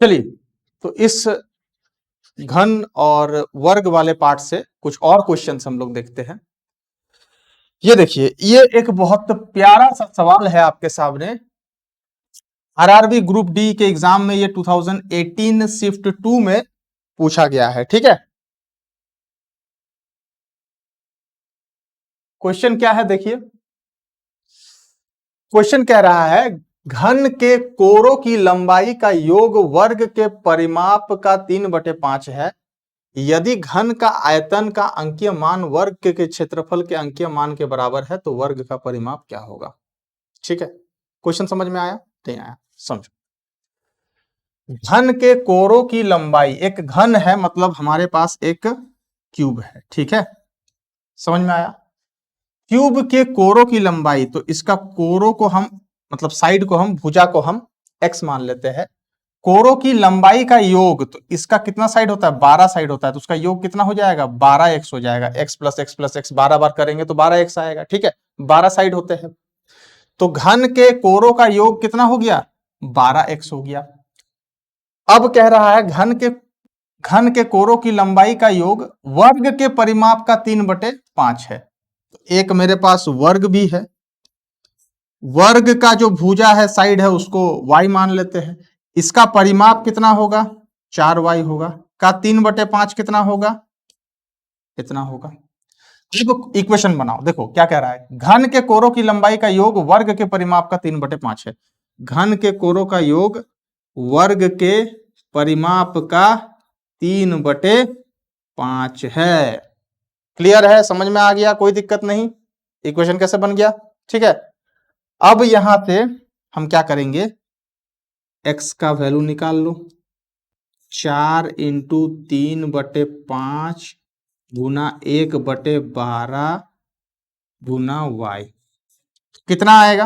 चलिए, तो इस घन और वर्ग वाले पार्ट से कुछ और क्वेश्चंस हम लोग देखते हैं। ये देखिए, ये एक बहुत प्यारा सा सवाल है आपके सामने। आरआरबी ग्रुप डी के एग्जाम में ये 2018 शिफ्ट 2 में पूछा गया है। ठीक है, क्वेश्चन क्या है देखिए। क्वेश्चन कह रहा है घन के कोरों की लंबाई का योग वर्ग के परिमाप का 3/5 है। यदि घन का आयतन का अंकीय मान वर्ग के क्षेत्रफल के अंकीय मान के बराबर है तो वर्ग का परिमाप क्या होगा। ठीक है, क्वेश्चन समझ में आया? नहीं आया? समझो। घन के कोरों की लंबाई, एक घन है मतलब हमारे पास एक क्यूब है। ठीक है, समझ में आया? क्यूब के कोरों की लंबाई, तो इसका कोरों को हम मतलब साइड को हम, भुजा को हम x मान लेते हैं। कोरों की लंबाई का योग, तो इसका कितना साइड होता है? 12 साइड होता है, तो उसका योग कितना हो जाएगा? 12x हो जाएगा। x plus x plus x 12 बार करेंगे तो 12x आएगा। ठीक है, 12 साइड होते हैं, तो घन के कोरों का योग कितना हो गया? 12x हो गया। अब कह रहा है घन के कोरों की लंबाई का योग वर्ग के परिमाप का 3/5 है। एक मेरे पास वर्ग भी है, वर्ग का जो भुजा है, साइड है, उसको y मान लेते हैं। इसका परिमाप कितना होगा? 4y होगा। का 3/5 कितना होगा? इतना होगा। अब इक्वेशन बनाओ, देखो क्या कह रहा है। घन के कोरों की लंबाई का योग वर्ग के परिमाप का 3/5 है। घन के कोरों का योग वर्ग के परिमाप का 3/5 है। क्लियर है? समझ में आ गया? कोई दिक्कत नहीं? इक्वेशन कैसे बन गया? ठीक है, अब यहां से हम क्या करेंगे, x का वैल्यू निकाल लो। 4 × 3/5 गुना 1/12 गुना y, कितना आएगा?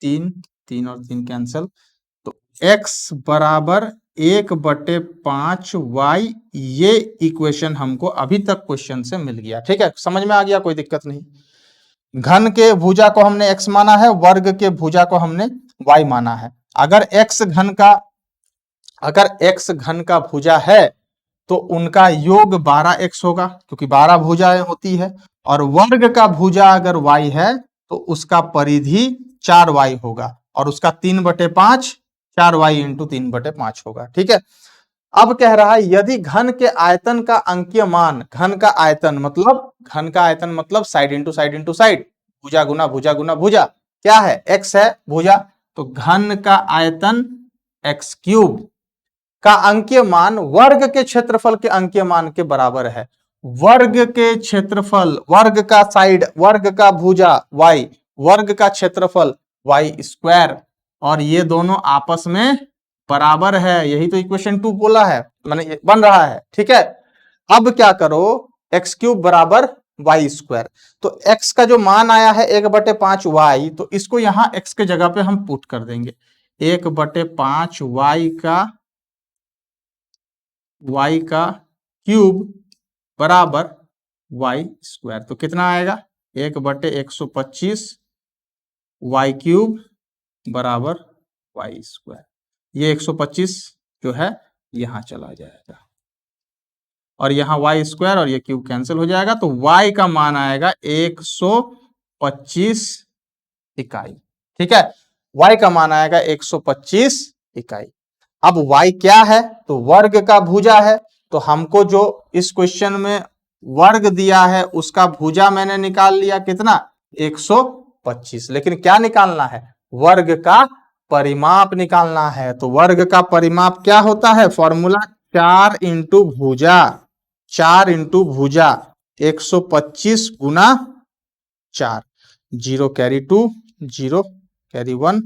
3, 3 और 3 कैंसल, तो x बराबर 1/5y। ये इक्वेशन हमको अभी तक क्वेश्चन से मिल गया। ठीक है, समझ में आ गया? कोई दिक्कत नहीं। घन के भुजा को हमने x माना है, वर्ग के भुजा को हमने y माना है। अगर x घन का भुजा है तो उनका योग 12x होगा, क्योंकि 12 भुजाएं होती है। और वर्ग का भुजा अगर y है तो उसका परिधि 4y होगा, और उसका 3/5 4y × 3/5 होगा। ठीक है, अब कह रहा है यदि घन के आयतन का अंकीय मान, घन का आयतन मतलब side into side into side, भुजा गुना भुजा गुना भुजा, क्या है? x है भुजा, तो घन का आयतन x³ का अंकीय मान वर्ग के क्षेत्रफल के अंकीय मान के बराबर है। वर्ग के क्षेत्रफल, वर्ग का साइड, वर्ग का भुजा y, वर्ग का क्षेत्रफल y², और ये दोनों आपस में बराबर है। यही तो इक्वेशन 2 बोला है, माने बन रहा है। ठीक है, अब क्या करो, x³ बराबर y², तो x का जो मान आया है 1/5y, तो इसको यहां x के जगह पे हम पुट कर देंगे। 1/5y का क्यूब बराबर y², तो कितना आएगा? 1/125 y³ बराबर y²। ये 125 जो है यहां चला जाएगा, और यहां y² और ये क्यूब कैंसिल हो जाएगा, तो y का मान आएगा 125 इकाई। ठीक है, y का मान आएगा 125 इकाई। अब y क्या है? तो वर्ग का भुजा है, तो हमको जो इस क्वेश्चन में वर्ग दिया है उसका भुजा मैंने निकाल लिया, कितना? 125। लेकिन क्या निकालना है? वर्ग का परिमाप निकालना है। तो वर्ग का परिमाप क्या होता है? फॉर्मूला 4 × भुजा, 4 × भुजा 125 गुना 4, 0 कैरी 2, 0 कैरी 1,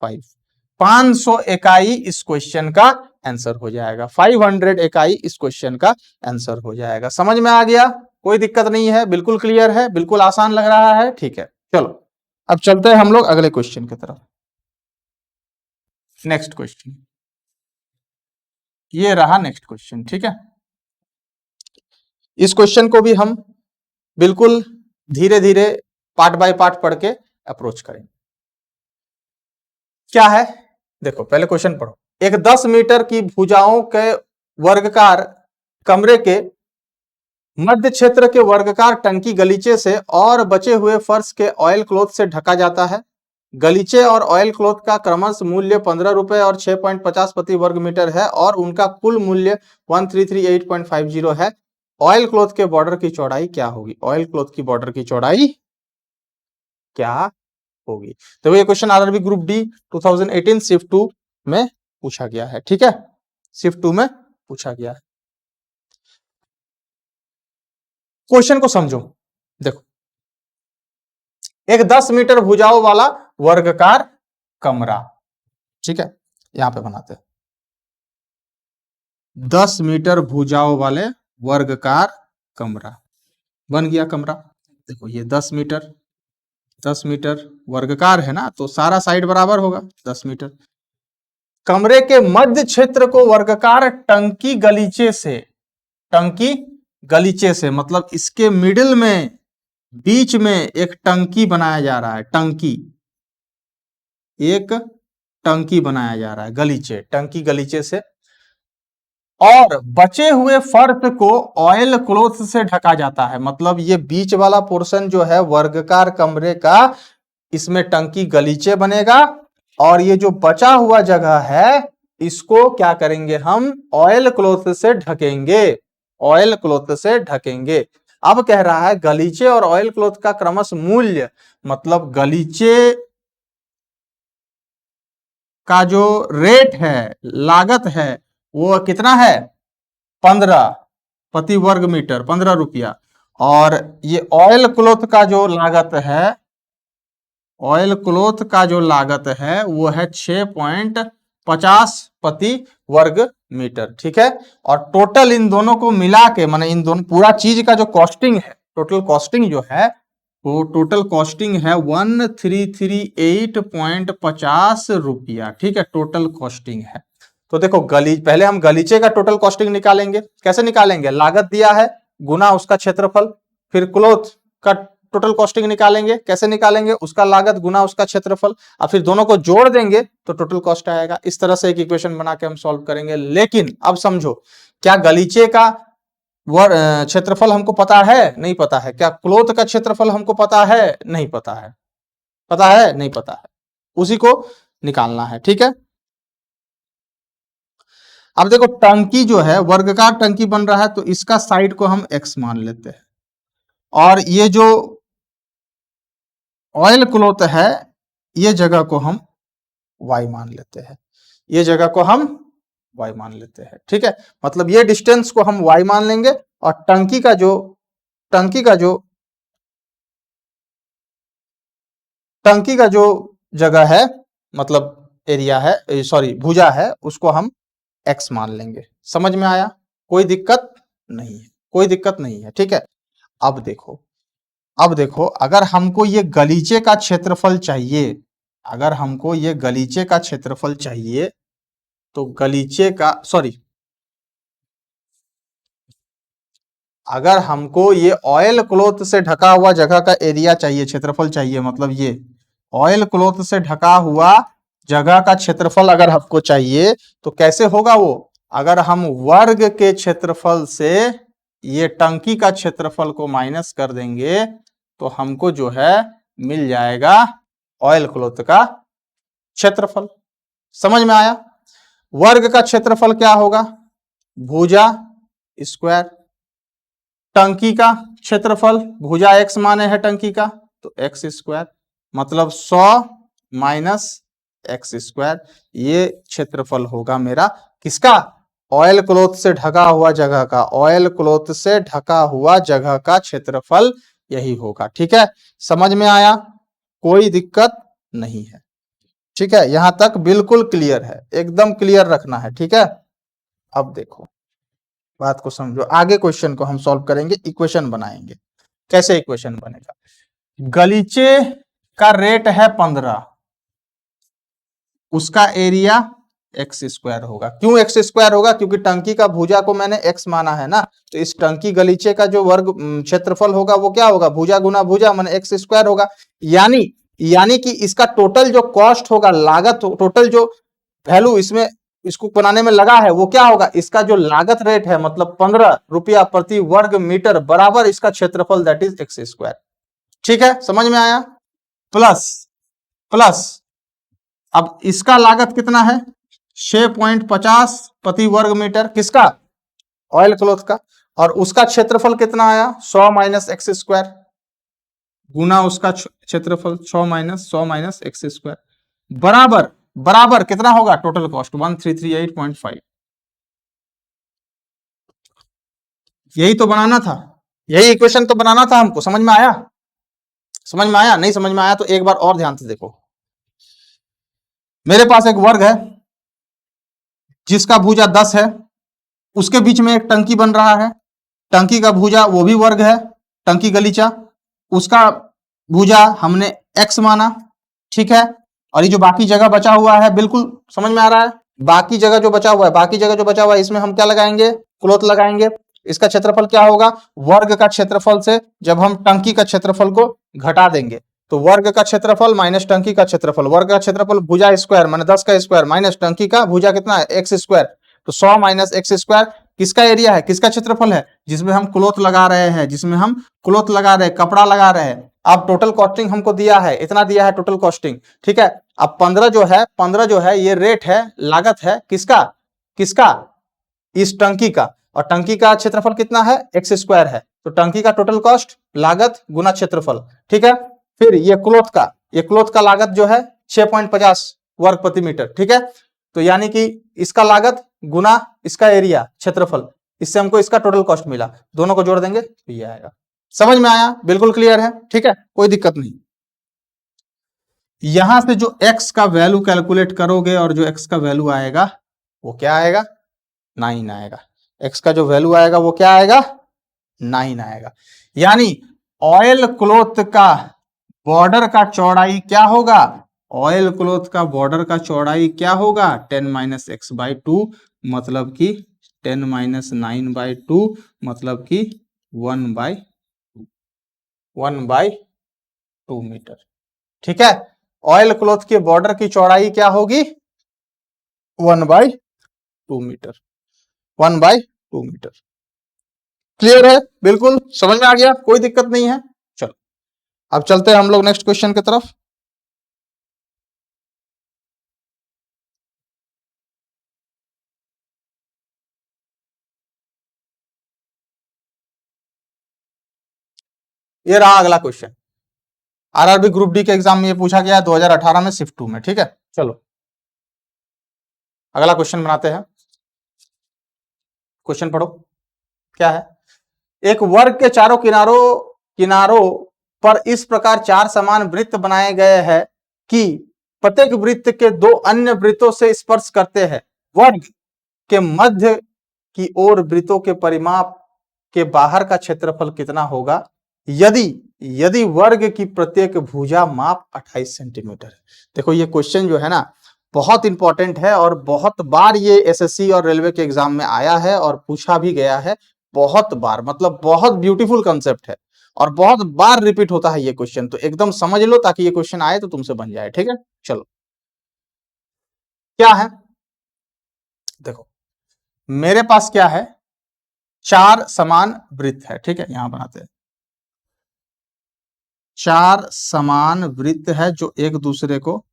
5, 500 इकाई इस क्वेश्चन का आंसर हो जाएगा। 500 इकाई इस क्वेश्चन का आंसर हो जाएगा। समझ में आ गया? कोई दिक्कत नहीं है? बिल्कुल क्लियर है? बिल्कुल आसान लग रहा है? ठीक है, चलो अब चलते हैं हम लोग अगले क्वेश्चन की तरफ। नेक्स्ट क्वेश्चन, ये रहा नेक्स्ट क्वेश्चन। ठीक है, इस क्वेश्चन को भी हम बिल्कुल धीरे धीरे पार्ट बाय पार्ट पढ़ के अप्रोच करेंगे। क्या है देखो पहले क्वेश्चन पढ़ो। एक 10 मीटर की भुजाओं के वर्गाकार कमरे के मध्य क्षेत्र के वर्गाकार टंकी गलीचे से और बचे हुए फर्श के ऑयल क्लॉथ से ढका जाता है। गलीचे और ऑयल क्लॉथ का क्रमश मूल्य 15 रुपए और 6.50 प्रति वर्ग मीटर है और उनका कुल मूल्य 1338.50 है। ऑयल क्लॉथ के बॉर्डर की चौड़ाई क्या होगी? ऑयल क्लॉथ की बॉर्डर की चौड़ाई क्या होगी? तो ये question RRB group D 2018 shift 2 में पूछा गया है। ठीक है, शिफ्ट 2 में पूछा गया है। क्वेश्चन को समझो। देखो, एक 10 मीटर भुजाओं वाला वर्गाकार कमरा, ठीक है, यहां पे बनाते हैं 10 मीटर भुजाओं वाले वर्गाकार कमरा। बन गया कमरा। देखो ये 10 मीटर वर्गाकार है ना, तो सारा साइड बराबर होगा 10 मीटर। कमरे के मध्य क्षेत्र को वर्गाकार टंकी गलीचे से मतलब इसके मिडिल में, बीच में एक टंकी बनाया जा रहा है। एक टंकी बनाया जा रहा है टंकी गलीचे से, और बचे हुए फर्श को ऑयल क्लॉथ से ढका जाता है। मतलब ये बीच वाला पोर्शन जो है वर्गाकार कमरे का, इसमें टंकी गलीचे बनेगा, और ये जो बचा हुआ जगह है इसको क्या करेंगे हम? ऑयल क्लॉथ से ढकेंगे। अब कह रहा है गलीचे और ऑयल क्लॉथ का क्रमश मूल्य, मतलब गलीचे का जो रेट है, लागत है, वो कितना है? 15 प्रति वर्ग मीटर, 15 रुपया। और ये ऑयल क्लॉथ का जो लागत है वो है 6.50 प्रति वर्ग मीटर। ठीक है, और टोटल इन दोनों को मिला के, माने इन दोनों पूरा चीज का जो कॉस्टिंग है, टोटल कॉस्टिंग जो है वो टोटल कॉस्टिंग है 1338.50 रुपया। ठीक है, टोटल कॉस्टिंग है। तो देखो पहले हम गलीचे का टोटल कॉस्टिंग निकालेंगे। कैसे निकालेंगे? लागत दिया है गुना उसका क्षेत्रफल। फिर क्लॉथ का टोटल कॉस्टिंग निकालेंगे। कैसे निकालेंगे? उसका लागत गुना उसका क्षेत्रफल, और फिर दोनों को जोड़ देंगे तो टोटल कॉस्ट आएगा। इस तरह से एक इक्वेशन बना के हम सॉल्व करेंगे। लेकिन अब समझो, क्या गलीचे का क्षेत्रफल हमको पता है? नहीं पता है। क्या क्लॉथ का क्षेत्रफल हमको पता है? नहीं पता है। पता है? नहीं पता है। उसी को निकालना है। ठीक है, अब देखो टंकी जो है, वर्गाकार टंकी बन रहा है, तो इसका साइड को हम x मान लेते हैं, और ये जो ऑयल क्लॉथ है ये जगह को हम y मान लेते हैं। ठीक है, मतलब ये डिस्टेंस को हम y मान लेंगे, और टंकी का जो जगह है, मतलब एरिया है, सॉरी भुजा है, उसको हम x मान लेंगे। समझ में आया? कोई दिक्कत नहीं है। ठीक है, अब देखो अगर हमको ये गलीचे का क्षेत्रफल चाहिए, तो अगर हमको ये ऑयल क्लॉथ से ढका हुआ जगह का एरिया चाहिए, क्षेत्रफल चाहिए, मतलब ये ऑयल क्लॉथ से ढका हुआ जगह का क्षेत्रफल अगर हमको चाहिए, तो कैसे होगा वो? अगर हम वर्ग के क्षेत्रफल से ये टंकी का क्षेत्रफल को माइनस कर देंगे तो हमको जो है मिल जाएगा ऑयल क्लॉथ का क्षेत्रफल। समझ में आया? वर्ग का क्षेत्रफल क्या होगा? भुजा स्क्वायर। टंकी का क्षेत्रफल, भुजा x माने है टंकी का, तो x स्क्वायर, मतलब 100 माइनस एक्स स्क्वायर। ये क्षेत्रफल होगा मेरा किसका? ऑयल क्लॉथ से ढका हुआ जगह का क्षेत्रफल यही होगा। ठीक है, समझ में आया? कोई दिक्कत नहीं है। ठीक है, यहां तक बिल्कुल क्लियर है, एकदम क्लियर रखना है। ठीक है, अब देखो बात को समझो। आगे क्वेश्चन को हम सॉल्व करेंगे, इक्वेशन बनाएंगे। कैसे इक्वेशन बनेगा? गलीचे का रेट है 15, उसका एरिया एक्स स्क्वायर होगा। क्यों एक्स स्क्वायर होगा? क्योंकि टंकी का भुजा को मैंने एक्स माना है ना, तो इस टंकी गलीचे का जो वर्ग क्षेत्रफल होगा वो क्या होगा? भुजा गुना भुजा माने एक्स स्क्वायर होगा। यानी कि इसका टोटल जो कॉस्ट होगा, लागत, टोटल जो वैल्यू इसमें इसको बनाने में लगा है वो क्या होगा, इसका जो लागत रेट है मतलब 15 रुपया प्रति वर्ग मीटर बराबर इसका क्षेत्रफल दैट इज एक्स स्क्वायर। ठीक है, समझ में आया। प्लस प्लस अब इसका लागत कितना है 6.50 प्रति वर्ग मीटर, किसका, ऑयल क्लॉथ का, और उसका क्षेत्रफल कितना आया 100 माइनस एक्स स्क्वायर गुना उसका क्षेत्रफल 100 माइनस एक्स स्क्वायर बराबर बराबर कितना होगा टोटल कॉस्ट 1338.5। यही तो बनाना था, यही इक्वेशन तो बनाना था हमको। समझ में आया, समझ में आया, नहीं समझ में आया तो एक बार और ध्यान से देखो। मेरे पास एक वर्ग है जिसका भुजा 10 है, उसके बीच में एक टंकी बन रहा है, टंकी का भुजा वो भी वर्ग है, टंकी गलीचा, उसका भुजा हमने x माना, ठीक है। और ये जो बाकी जगह बचा हुआ है, बिल्कुल समझ में आ रहा है, बाकी जगह जो बचा हुआ है, बाकी जगह जो बचा हुआ है इसमें हम क्या लगाएंगे, क्लॉथ लगाएंगे। इसका क्षेत्रफल क्या होगा, वर्ग का क्षेत्रफल से जब हम टंकी का क्षेत्रफल को घटा देंगे तो वर्ग का क्षेत्रफल माइनस टंकी का क्षेत्रफल, वर्ग का क्षेत्रफल भुजा स्क्वायर माने 10 का स्क्वायर माइनस टंकी का भुजा कितना है एक्स स्क्वायर, तो 100 माइनस एक्स स्क्वायर किसका एरिया है, किसका क्षेत्रफल है, जिसमें हम क्लॉथ लगा रहे हैं, जिसमें हम क्लॉथ लगा रहे हैं, कपड़ा लगा रहे हैं। अब टोटल कॉस्टिंग हमको दिया है, इतना दिया है टोटल कॉस्टिंग, ठीक है। अब 15 जो है ये रेट है, लागत है किसका, किसका, इस टंकी का, और टंकी का क्षेत्रफल कितना है एक्स स्क्वायर है, तो टंकी का टोटल कॉस्ट लागत गुना क्षेत्रफल, ठीक है। फिर ये क्लॉथ का लागत जो है 6.50 वर्ग प्रति मीटर, ठीक है। तो यानी कि इसका लागत गुना इसका एरिया क्षेत्रफल, इससे हमको इसका टोटल कॉस्ट मिला, दोनों को जोड़ देंगे तो ये आएगा। समझ में आया, बिल्कुल क्लियर है, ठीक है, कोई दिक्कत नहीं। यहां से जो x का वैल्यू कैलकुलेट करोगे और जो x का वैल्यू आएगा वो क्या आएगा, 9 आएगा। x का जो वैल्यू आएगा वो क्या आएगा, 9 आएगा। यानी ऑयल क्लॉथ का बॉर्डर का चौड़ाई क्या होगा, ऑयल क्लॉथ का बॉर्डर का चौड़ाई क्या होगा 10 माइनस एक्स बाई टू, मतलब कि 10 माइनस 9 बाई टू, मतलब कि 1/2 मीटर, ठीक है। ऑयल क्लॉथ के बॉर्डर की चौड़ाई क्या होगी 1/2 मीटर, 1/2 मीटर। क्लियर है, बिल्कुल समझ में आ गया, कोई दिक्कत नहीं है। चलो अब चलते हैं हम लोग नेक्स्ट क्वेश्चन की तरफ। ये रहा अगला क्वेश्चन, आरआरबी ग्रुप डी के एग्जाम में ये पूछा गया 2018 में शिफ्ट 2 में, ठीक है। चलो अगला क्वेश्चन बनाते हैं, क्वेश्चन पढ़ो क्या है। एक वर्ग के चारों किनारों पर इस प्रकार 4 समान वृत्त बनाए गए हैं कि प्रत्येक वृत्त के 2 अन्य वृत्तों से स्पर्श करते हैं। वर्ग के मध्य की ओर वृत्तों के परिमाप के बाहर का क्षेत्रफल कितना होगा यदि वर्ग की प्रत्येक भुजा माप 28 सेंटीमीटर है। देखो ये क्वेश्चन जो है ना बहुत इंपॉर्टेंट है और बहुत बार ये एसएससी और रेलवे के एग्जाम में आया है और पूछा भी गया है बहुत बार, मतलब बहुत ब्यूटीफुल कंसेप्ट है और बहुत बार रिपीट होता है ये क्वेश्चन, तो एकदम समझ लो ताकि ये क्वेश्चन आए तो तुमसे बन जाए, ठीक है। चलो क्या है, देखो मेरे पास क्या है 4 समान वृत्त है, ठीक है, यहां बनाते हैं 4 समान वृत्त है जो एक दूसरे को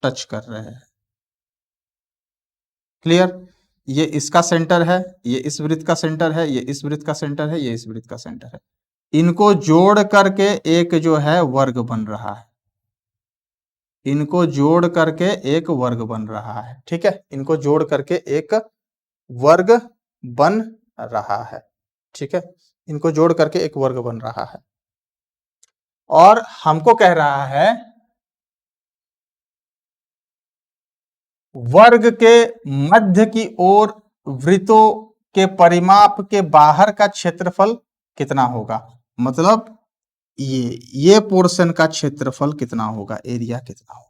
टच कर रहे हैं, क्लियर। ये इसका सेंटर है, ये इस वृत्त का सेंटर है, ये इस वृत्त का सेंटर है, ये इस वृत्त का सेंटर है, इनको जोड़ करके एक जो है वर्ग बन रहा है, इनको जोड़ करके एक वर्ग बन रहा है, ठीक है, इनको जोड़ करके एक वर्ग बन रहा है, ठीक है, इनको जोड़ करके एक वर्ग बन रहा है और हमको कह रहा है वर्ग के मध्य की ओर वृत्तों के परिमाप के बाहर का क्षेत्रफल कितना होगा, मतलब ये पोर्शन का क्षेत्रफल कितना होगा, एरिया कितना होगा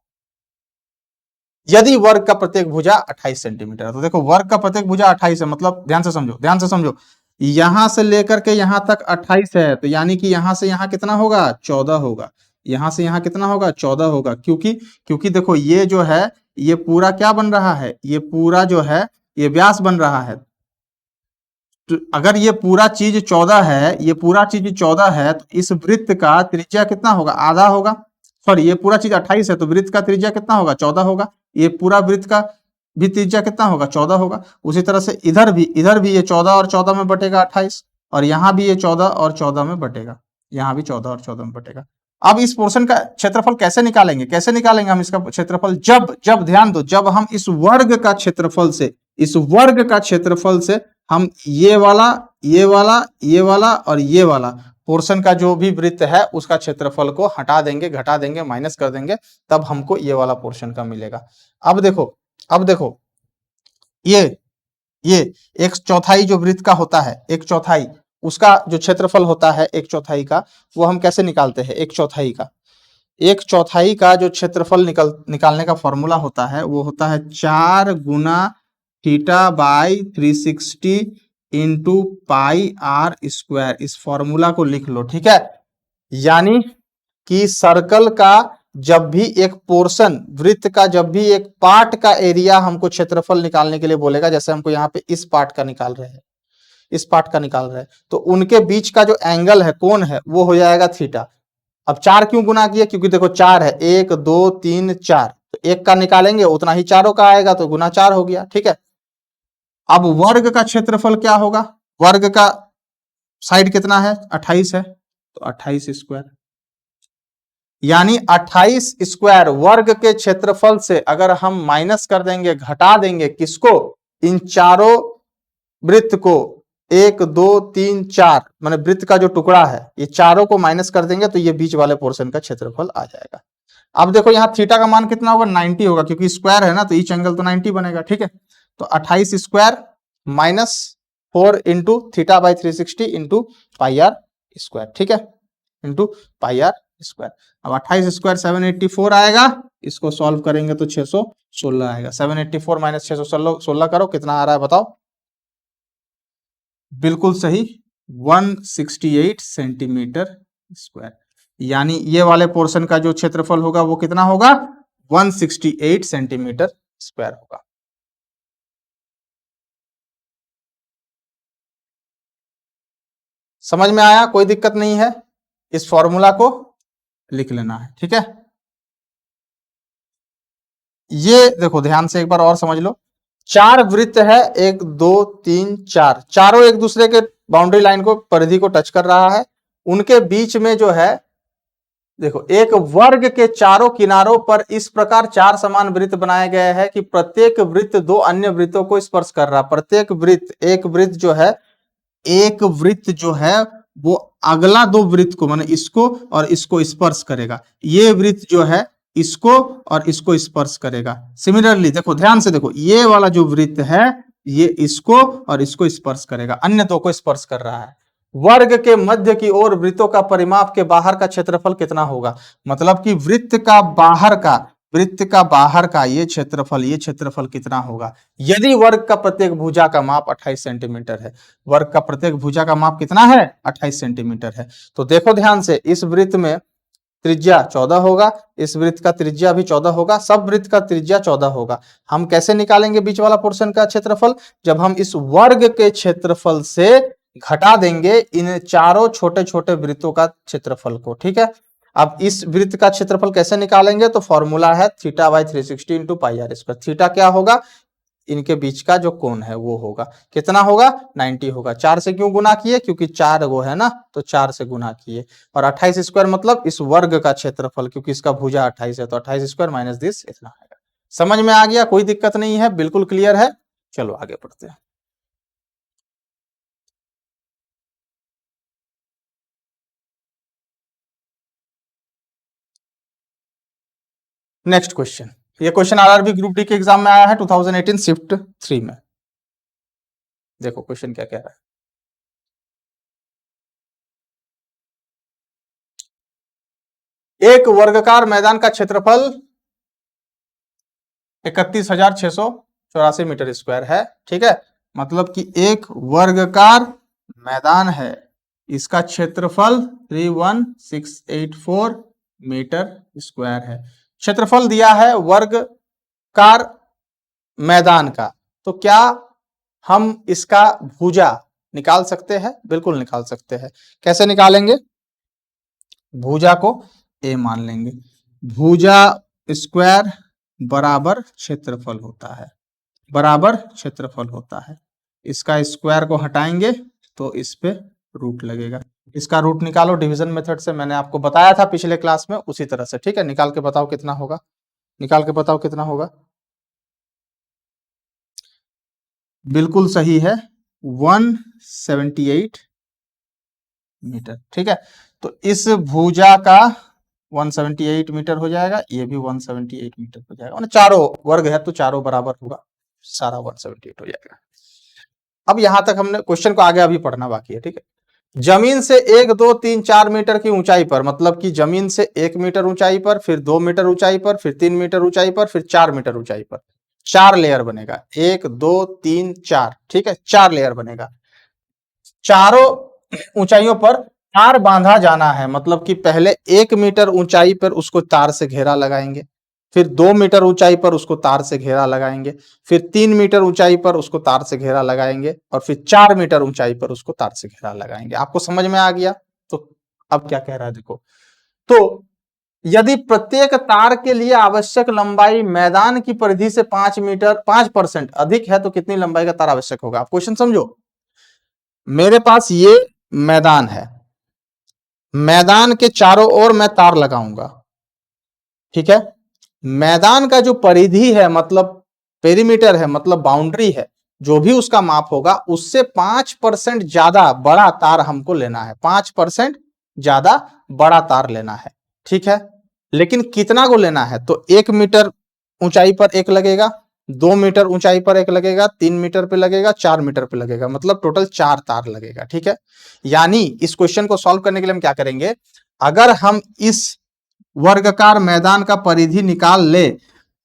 यदि वर्ग का प्रत्येक भुजा 28 सेंटीमीटर है। तो देखो वर्ग का प्रत्येक भुजा 28 है, मतलब ध्यान से समझो यहां से लेकर के यहां तक 28 है, तो यानी कि यहां से यहां कितना होगा 14 होगा, यहां से यहां कितना होगा 14 होगा, क्योंकि देखो ये जो है ये पूरा क्या बन रहा है, ये पूरा जो है ये व्यास बन रहा है। तो अगर ये पूरा चीज 14 है, ये पूरा चीज 14 है, तो इस वृत्त का त्रिज्या कितना होगा, आधा होगा। सॉरी, ये पूरा चीज 28 है, तो वृत्त का त्रिज्या कितना होगा, 14 होगा। ये पूरा वृत्त का भी त्रिज्या कितना होगा, 14 होगा। उसी तरह से इधर भी ये 14 और 14 में बटेगा 28, और यहाँ भी ये 14 और 14 में बटेगा, यहाँ भी 14 और 14 में बटेगा। अब इस पोर्शन का क्षेत्रफल कैसे निकालेंगे, कैसे निकालेंगे हम इसका क्षेत्रफल, जब ध्यान दो, जब हम इस वर्ग का क्षेत्रफल से, इस वर्ग का क्षेत्रफल से हम ये वाला, ये वाला, ये वाला और ये वाला पोर्शन का जो भी वृत्त है उसका क्षेत्रफल को हटा देंगे, घटा देंगे, माइनस कर देंगे, तब हमको ये वाला पोर्शन का मिलेगा। अब देखो ये एक चौथाई जो वृत्त का होता है, एक चौथाई, उसका जो क्षेत्रफल होता है एक चौथाई का, वो हम कैसे निकालते हैं, एक चौथाई का जो क्षेत्रफल निकालने का फॉर्मूला होता है वो होता है 4 गुना theta by 360 into pi r square. इस फॉर्मूला को लिख लो, ठीक है। यानी कि सर्कल का जब भी एक पोर्शन, वृत्त का जब भी एक पार्ट का एरिया हमको क्षेत्रफल निकालने के लिए बोलेगा, जैसे हमको यहाँ पे इस पार्ट का निकाल रहे हैं, इस पार्ट का निकाल रहे हैं, तो उनके बीच का जो एंगल है, कोण है, वो हो जाएगा थीटा। अब 4 क्यों गुना किया, क्योंकि देखो 4 है, 1 2 3 4, तो एक का निकालेंगे उतना ही चारों का आएगा, तो गुना 4 हो गया, ठीक है। अब वर्ग का क्षेत्रफल क्या होगा, वर्ग का साइड कितना है, 28 है, तो 28 स्क्वायर, यानी 28 स्क्वायर वर्ग के क्षेत्रफल से अगर हम माइनस कर देंगे, घटा देंगे किसको, इन चारों वृत्त को, 1 2 3 4, माने वृत्त का जो टुकड़ा है, ये चारों को माइनस कर देंगे तो ये बीच वाले पोर्शन का क्षेत्रफल आ जाएगा। अब देखो यहाँ थीटा का मान कितना होगा, 90 होगा, क्योंकि स्क्वायर है ना, तो ईच एंगल तो 90 बनेगा, ठीक है। तो 28 square minus 4 into theta by 360 into pi r square, ठीक है, इंटू पाई आर स्क्वायर। अब 28 स्क्वायर 784 आएगा, इसको सॉल्व करेंगे तो 616 आएगा। 784 माइनस 616 करो, कितना आ रहा है बताओ, बिल्कुल सही, 168 सेंटीमीटर स्क्वायर। यानी ये वाले पोर्शन का जो क्षेत्रफल होगा वो कितना होगा, 168 सेंटीमीटर स्क्वायर होगा। समझ में आया, कोई दिक्कत नहीं है, इस फॉर्मूला को लिख लेना है, ठीक है। ये देखो ध्यान से एक बार और समझ लो, 4 वृत्त है, 1 2 3 4, चारों एक दूसरे के बाउंड्री लाइन को, परिधि को टच कर रहा है। उनके बीच में जो है, देखो एक वर्ग के चारों किनारों पर इस प्रकार 4 समान वृत्त बनाए गए हैं कि प्रत्येक वृत्त 2 अन्य वृत्तों को स्पर्श कर रहा है। प्रत्येक वृत्त, एक वृत्त जो है वो अगला 2 वृत्त को, माने इसको और इसको स्पर्श करेगा। ये वृत्त जो है इसको और इसको स्पर्श करेगा। सिमिलरली देखो, ध्यान से देखो, ये वाला जो वृत्त है ये इसको और इसको स्पर्श करेगा, अन्य 2 को स्पर्श कर रहा है। वर्ग के मध्य की ओर वृत्तों का परिमाप के बाहर का क्षेत्रफल कितना होगा, मतलब कि वृत्त का बाहर का ये क्षेत्रफल कितना होगा, यदि वर्ग का प्रत्येक भुजा का माप 28 सेंटीमीटर है। वर्ग का प्रत्येक भुजा का माप कितना है, 28 सेंटीमीटर है। तो देखो ध्यान से, इस वृत्त में त्रिज्या 14 होगा, इस वृत्त का त्रिज्या भी 14 होगा, सब वृत्त का त्रिज्या 14 होगा। हम कैसे निकालेंगे बीच वाला पोर्शन का क्षेत्रफल, जब हम इस वर्ग के क्षेत्रफल से घटा देंगे इन चारों छोटे छोटे वृत्तों का क्षेत्रफल को, ठीक है। अब इस वृत्त का क्षेत्रफल कैसे निकालेंगे, तो फॉर्मूला है theta by 360 into pi r square. Theta क्या होगा, इनके बीच का जो कोण है वो होगा, कितना होगा, 90 होगा। 4 से क्यों गुना किए, क्योंकि 4 वो है ना, तो 4 से गुना किए। और 28 स्क्वायर मतलब इस वर्ग का क्षेत्रफल, क्योंकि इसका भुजा 28 है, तो 28 स्क्वायर माइनस दिस, इतना आएगा। समझ में आ गया, कोई दिक्कत नहीं है, बिल्कुल क्लियर है। चलो आगे बढ़ते हैं। नेक्स्ट क्वेश्चन, ये क्वेश्चन आरआरबी ग्रुप डी के एग्जाम में आया है 2018 शिफ्ट 3 में। देखो क्वेश्चन क्या कह रहा है, एक वर्गाकार मैदान का क्षेत्रफल 31,684 मीटर स्क्वायर है, ठीक है। मतलब कि एक वर्गाकार मैदान है, इसका क्षेत्रफल 31684 मीटर स्क्वायर है। क्षेत्रफल दिया है वर्ग कार मैदान का, तो क्या हम इसका भुजा निकाल सकते हैं? बिल्कुल निकाल सकते हैं। कैसे निकालेंगे? भुजा को ए मान लेंगे। भुजा स्क्वायर बराबर क्षेत्रफल होता है, बराबर क्षेत्रफल होता है। इसका स्क्वायर को हटाएंगे तो इस पे रूट लगेगा। इसका रूट निकालो डिवीजन मेथड से, मैंने आपको बताया था पिछले क्लास में, उसी तरह से। ठीक है, निकाल के बताओ कितना होगा, निकाल के बताओ कितना होगा। बिल्कुल सही है, 178 मीटर। ठीक है, तो इस भुजा का 178 मीटर हो जाएगा, ये भी 178 मीटर हो जाएगा, मतलब चारों वर्ग है तो चारों बराबर होगा, सारा 178 हो जाएगा। अब यहां तक हमने क्वेश्चन को आगे अभी पढ़ना बाकी है। ठीक है, जमीन से 1 2 3 4 मीटर की ऊंचाई पर, मतलब कि जमीन से 1 मीटर ऊंचाई पर, फिर 2 मीटर ऊंचाई पर, फिर 3 मीटर ऊंचाई पर, फिर 4 मीटर ऊंचाई पर 4 लेयर बनेगा। 1 2 3 4, ठीक है, 4 लेयर बनेगा। चारों ऊंचाइयों पर तार बांधा जाना है, मतलब कि पहले 1 मीटर ऊंचाई पर उसको तार से घेरा लगाएंगे, फिर 2 मीटर ऊंचाई पर उसको तार से घेरा लगाएंगे, फिर 3 मीटर ऊंचाई पर उसको तार से घेरा लगाएंगे, और फिर 4 मीटर ऊंचाई पर उसको तार से घेरा लगाएंगे। आपको समझ में आ गया? तो अब क्या कह रहा है देखो, तो यदि प्रत्येक तार के लिए आवश्यक लंबाई मैदान की परिधि से 5 मीटर 5% अधिक है तो कितनी लंबाई का तार आवश्यक होगा? आप क्वेश्चन समझो। मेरे पास ये मैदान है, मैदान के चारों ओर मैं तार लगाऊंगा। ठीक है, मैदान का जो परिधि है, मतलब पेरीमीटर है, मतलब बाउंड्री है, जो भी उसका माप होगा उससे 5% ज्यादा बड़ा तार हमको लेना है, 5% ज्यादा बड़ा तार लेना है। ठीक है, लेकिन कितना को लेना है? तो 1 मीटर ऊंचाई पर एक लगेगा, 2 मीटर ऊंचाई पर एक लगेगा, 3 मीटर पे लगेगा, 4 मीटर पे लगेगा, मतलब टोटल 4 तार लगेगा। ठीक है, यानी इस क्वेश्चन को सॉल्व करने के लिए हम क्या करेंगे, अगर हम इस वर्गाकार मैदान का परिधि निकाल ले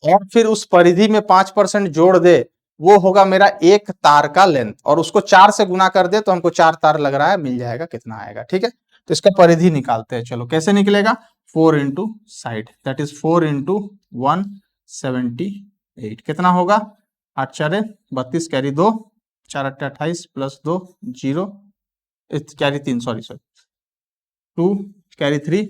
और फिर उस परिधि में 5% जोड़ दे, वो होगा मेरा एक तार का लेंथ, और उसको 4 से गुना कर दे तो हमको 4 तार लग रहा है, मिल जाएगा कितना आएगा। ठीक है, तो इसका परिधि निकालते हैं। चलो कैसे निकलेगा? 4 into side, that is 4 into 178, कितना होगा? 8 4 32, carry 2, 4 8 28 plus 2 0, carry 3, sorry sorry 2, carry 3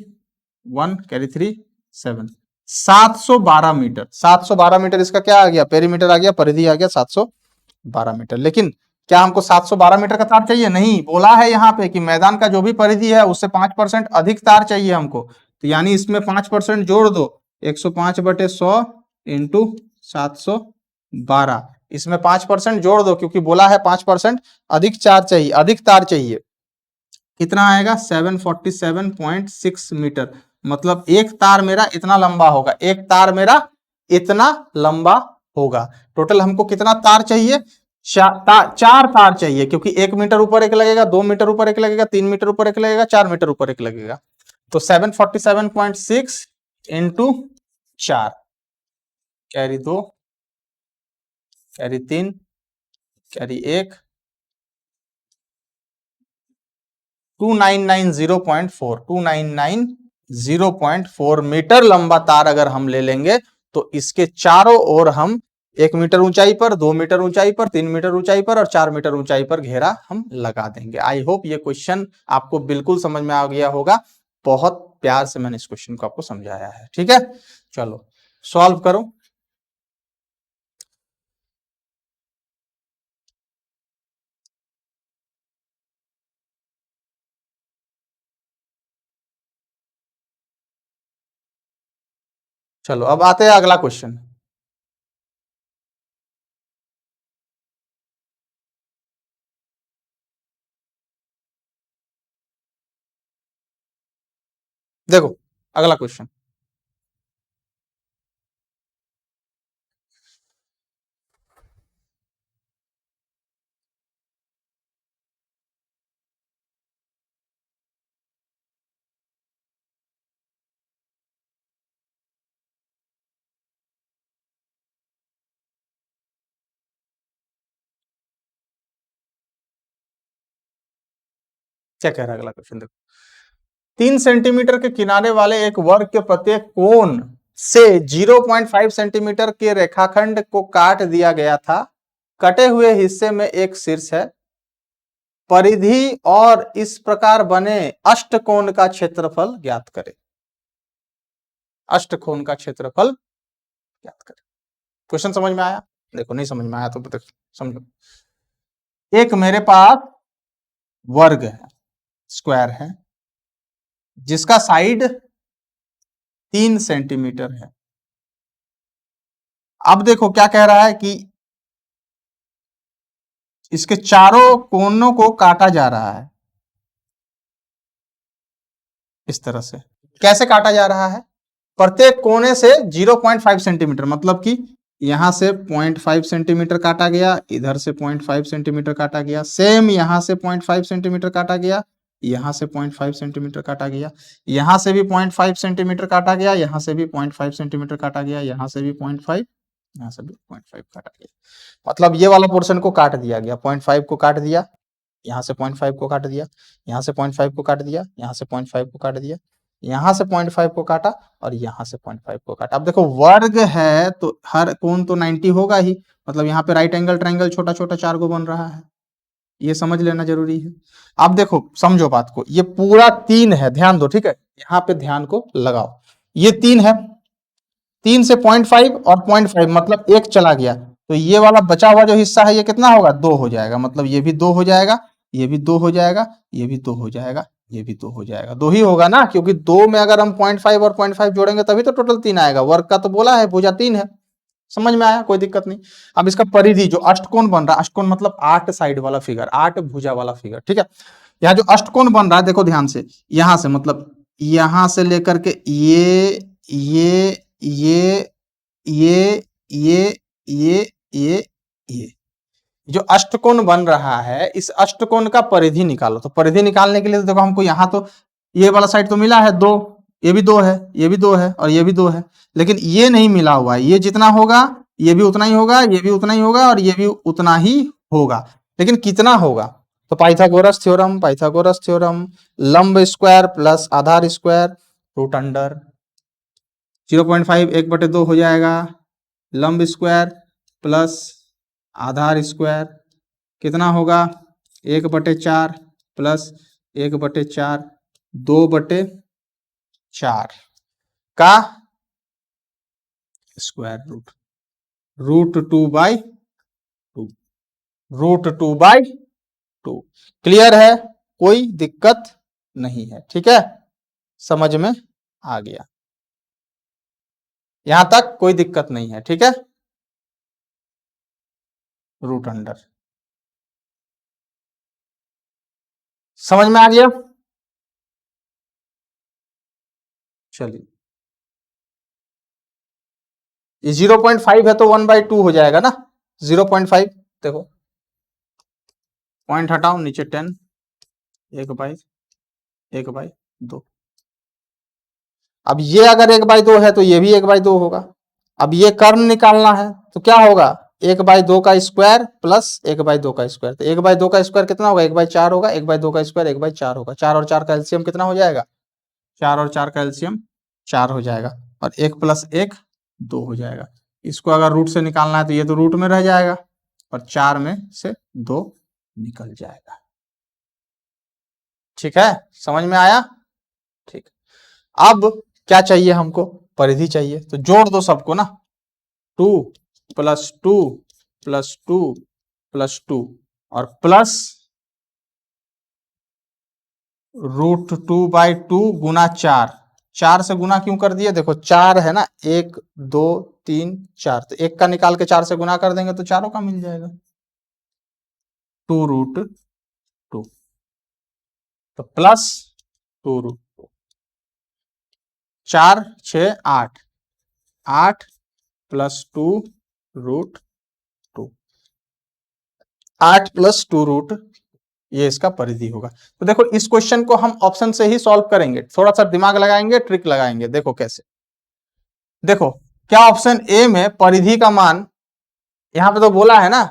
1, carry 3 7, 712 metre. 712 metre इसका क्या आ गया? पेरीमीटर आ गया, परिधि आ गया 712 मीटर। लेकिन क्या हमको 712 मीटर का तार चाहिए? नहीं, बोला है यहाँ पे कि मैदान का जो भी परिधि है उससे 5% अधिक तार चाहिए हमको, तो यानी इसमें 5% जोड़ दो, 105/100 इंटू 712, इसमें 5% जोड़ दो क्योंकि बोला है 5% अधिक चार चाहिए, अधिक तार चाहिए। कितना आएगा? 747.6 मीटर, मतलब एक तार मेरा इतना लंबा होगा, एक तार मेरा इतना लंबा होगा। टोटल हमको कितना तार चाहिए? चार तार चाहिए, क्योंकि 1 मीटर ऊपर एक लगेगा, 2 मीटर ऊपर एक लगेगा, 3 मीटर ऊपर एक लगेगा, 4 मीटर ऊपर एक लगेगा। तो 747.6 into 4, carry 2, carry 3, carry 1, 2990.4, 2990.4 metre लंबा तार अगर हम ले लेंगे तो इसके चारों ओर हम 1 मीटर ऊंचाई पर, 2 मीटर ऊंचाई पर, 3 मीटर ऊंचाई पर और 4 मीटर ऊंचाई पर घेरा हम लगा देंगे। आई होप ये क्वेश्चन आपको बिल्कुल समझ में आ गया होगा। बहुत प्यार से मैंने इस क्वेश्चन को आपको समझाया है। ठीक है, चलो सॉल्व करो। चलो अब आते हैं अगला क्वेश्चन। देखो अगला क्वेश्चन, क्या कह रहा है अगला क्वेश्चन? देखो, 3 सेंटीमीटर के किनारे वाले एक वर्ग के प्रत्येक कोण से 0.5 सेंटीमीटर के रेखाखंड को काट दिया गया था। कटे हुए हिस्से में एक शीर्ष है। परिधि और इस प्रकार बने अष्टकोण का क्षेत्रफल ज्ञात करें। अष्टकोण का क्षेत्रफल ज्ञात करें। क्वेश्चन समझ में आया? देखो, नहीं समझ में आया तो देखो समझो। एक मेरे पास वर्ग है, स्क्वायर है, जिसका साइड 3 सेंटीमीटर है। अब देखो क्या कह रहा है कि इसके चारों कोनों को काटा जा रहा है। इस तरह से कैसे काटा जा रहा है? प्रत्येक कोने से 0.5 सेंटीमीटर, मतलब कि यहां से 0.5 सेंटीमीटर काटा गया, इधर से 0.5 सेंटीमीटर काटा गया, सेम यहां से 0.5 सेंटीमीटर काटा गया, यहां से 0.5 सेंटीमीटर काटा गया, यहां से भी 0.5 सेंटीमीटर काटा गया, यहां से भी 0.5 सेंटीमीटर काटा गया, यहां से भी 0.5, यहां से भी 0.5 काटा गया। मतलब ये वाला पोर्शन को काट दिया गया, 0.5 को काट दिया, यहां से 0.5 को काट दिया, यहां से 0.5 को काट दिया, यहां से 0.5 को काट दिया, यहां से 0.5 को काटा और यहां से 0.5 को काटा। अब देखो वर्ग है तो हर कोण तो 90 होगा ही, मतलब यहाँ पे राइट एंगल ट्रायंगल छोटा छोटा 4 को बन रहा है। ये समझ लेना जरूरी है। अब देखो समझो बात को, ये पूरा 3 है, ध्यान दो, ठीक है, यहाँ पे ध्यान को लगाओ। ये 3 है, 3 से 0.5 और 0.5 मतलब 1 चला गया, तो ये वाला बचा हुआ जो हिस्सा है ये कितना होगा? 2 हो जाएगा। मतलब ये भी 2 हो जाएगा, ये भी 2 हो जाएगा, ये भी 2 हो जाएगा, ये भी 2 हो जाएगा। 2 ही होगा ना, क्योंकि 2 में अगर हम 0.5 और 0.5 जोड़ेंगे तभी तो टोटल 3 आएगा। वर्ग का तो बोला है, भुजा 3 है। समझ में आया? कोई दिक्कत नहीं। अब इसका परिधि जो अष्टकोण बन रहा है, अष्टकोण मतलब 8 साइड वाला फिगर, 8 भुजा वाला फिगर, ठीक है। यहाँ जो अष्टकोण बन रहा है देखो ध्यान से, यहां से मतलब यहां से लेकर के ये ये जो अष्टकोण बन रहा है, इस अष्टकोण का परिधि निकालो। तो परिधि निकालने के लिए तो देखो हमको यहाँ तो ये वाला साइड तो मिला है 2, ये भी 2 है, ये भी 2 है और ये भी 2 है, लेकिन ये नहीं मिला हुआ है। ये जितना होगा ये भी उतना ही होगा, ये भी उतना ही होगा और ये भी उतना ही होगा, लेकिन कितना होगा? तो पाइथागोरस थ्योरम, पाइथागोरस थ्योरम, लंब स्क्वायर प्लस आधार स्क्वायर रूट अंडर 0.5 1/2 हो जाएगा, लंब स्क्वायर प्लस आधार स्क्वायर कितना होगा? 1/4 प्लस 1/4 2/4 का स्क्वायर रूट, √2/2, √2/2। क्लियर है? कोई दिक्कत नहीं है, ठीक है, समझ में आ गया, यहां तक कोई दिक्कत नहीं है, ठीक है। रूट अंडर समझ में आ गया? चलिए, ये 0.5 है तो 1/2 हो जाएगा ना। 0.5 देखो, पॉइंट हटाओ, नीचे 10, 1/2। अब ये अगर 1/2 है तो ये भी 1/2 होगा। अब ये कर्ण निकालना है तो क्या होगा? 1/2 का स्क्वायर प्लस 1/2 का स्क्वायर, तो 1/2 का स्क्वायर कितना होगा? 1/4 होगा, 1/2 का स्क्वायर 1/4 होगा। 4 और 4 का एलसीएम कितना हो जाएगा? 4 और 4 का एलसीएम 4 हो जाएगा, और 1 + 1 2 हो जाएगा। इसको अगर रूट से निकालना है तो ये तो रूट में रह जाएगा और 4 में से 2 निकल जाएगा। ठीक है, समझ में आया? ठीक, अब क्या चाहिए हमको? परिधि चाहिए, तो जोड़ दो सबको ना, 2 + 2 + 2 + 2 और प्लस √2/2 गुना 4। 4 से गुना क्यों कर दिए? देखो 4 है ना, 1 2 3 4, तो 1 का निकाल के 4 से गुना कर देंगे तो चारों का मिल जाएगा, 2√2, तो प्लस 2√2, 4 6 8, 8 + 2√2, 8 + 2√2, ये इसका परिधि होगा। तो देखो इस क्वेश्चन को हम ऑप्शन से ही सॉल्व करेंगे, थोड़ा सा दिमाग लगाएंगे, ट्रिक लगाएंगे। देखो कैसे, देखो क्या ऑप्शन ए में परिधि का मान, यहां पे तो बोला है ना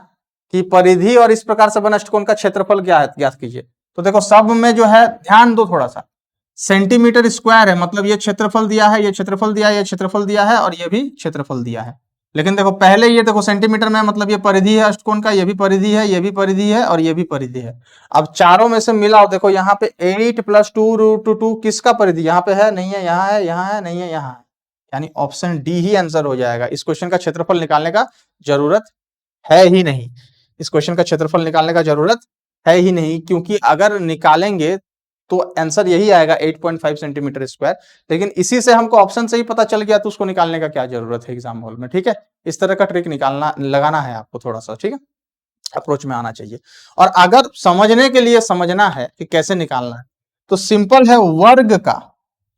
कि परिधि और इस प्रकार से बने अष्टकोण का क्षेत्रफल ज्ञात कीजिए। तो देखो सब में जो है, ध्यान दो थोड़ा सा, सेंटीमीटर स्क्वायर है, मतलब ये क्षेत्रफल दिया है, ये क्षेत्रफल दिया है, ये क्षेत्रफल दिया है और ये भी क्षेत्रफल दिया है। लेकिन देखो पहले ये देखो सेंटीमीटर में, मतलब ये परिधि है अष्टकोण का, ये भी परिधि है, ये भी परिधि है और ये भी परिधि है। अब चारों में से मिलाओ, देखो यहाँ पे 8 + 2√2 किसका परिधि, यहाँ पे है नहीं है, यहाँ है, यहाँ है नहीं है, यहाँ है, यानी ऑप्शन डी ही आंसर हो जाएगा। इस क्वेश्चन का क्षेत्रफल निकालने का जरूरत है ही नहीं, इस क्वेश्चन का क्षेत्रफल निकालने का जरूरत है ही नहीं, क्योंकि अगर निकालेंगे तो आंसर यही आएगा 8.5 सेंटीमीटर स्क्वायर। लेकिन इसी से हमको ऑप्शन से ही पता चल गया, तो उसको निकालने का क्या जरूरत है एग्जाम हॉल में। ठीक है, इस तरह का ट्रिक निकालना लगाना है आपको थोड़ा सा, ठीक है, अप्रोच में आना चाहिए। और अगर समझने के लिए समझना है कि कैसे निकालना है, तो सिंपल है, वर्ग का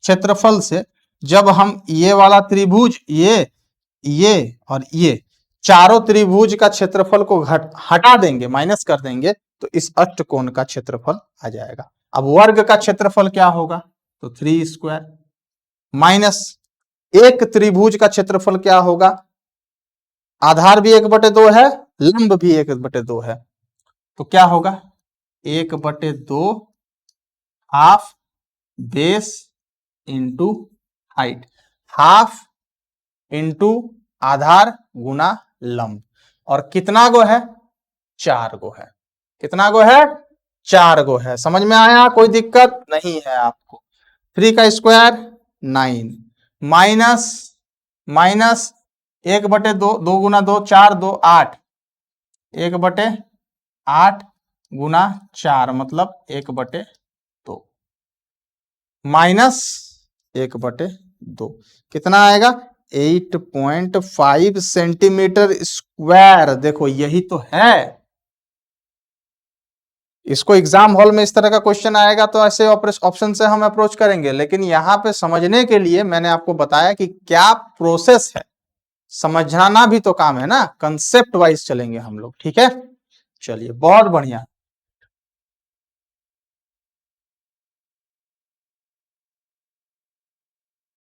क्षेत्रफल से जब हम ये वाला त्रिभुज, ये और ये चारों त्रिभुज का क्षेत्रफल को हटा देंगे, माइनस कर देंगे, तो इस अष्टकोण का क्षेत्रफल आ जाएगा। अब वर्ग का क्षेत्रफल क्या होगा, तो 3 स्क्वायर माइनस एक त्रिभुज का क्षेत्रफल क्या होगा, आधार भी 1/2 है, लंब भी 1/2 है, तो क्या होगा 1/2 half base into height, half into आधार गुना लंब, और कितना गो है, 4 गो है, कितना गो है, 4 गो है। समझ में आया, कोई दिक्कत नहीं है आपको। 3 का स्क्वायर 9 माइनस 1/2, 2 गुना 2 4, 2 8, 1/8 गुना 4 मतलब 1/2 माइनस 1/2 कितना आएगा 8.5 सेंटीमीटर स्क्वायर। देखो यही तो है, इसको एग्जाम हॉल में इस तरह का क्वेश्चन आएगा तो ऐसे ऑप्शन से हम अप्रोच करेंगे। लेकिन यहां पे समझने के लिए मैंने आपको बताया कि क्या प्रोसेस है, समझना भी तो काम है ना, कंसेप्ट वाइज चलेंगे हम लोग। ठीक है, चलिए बहुत बढ़िया।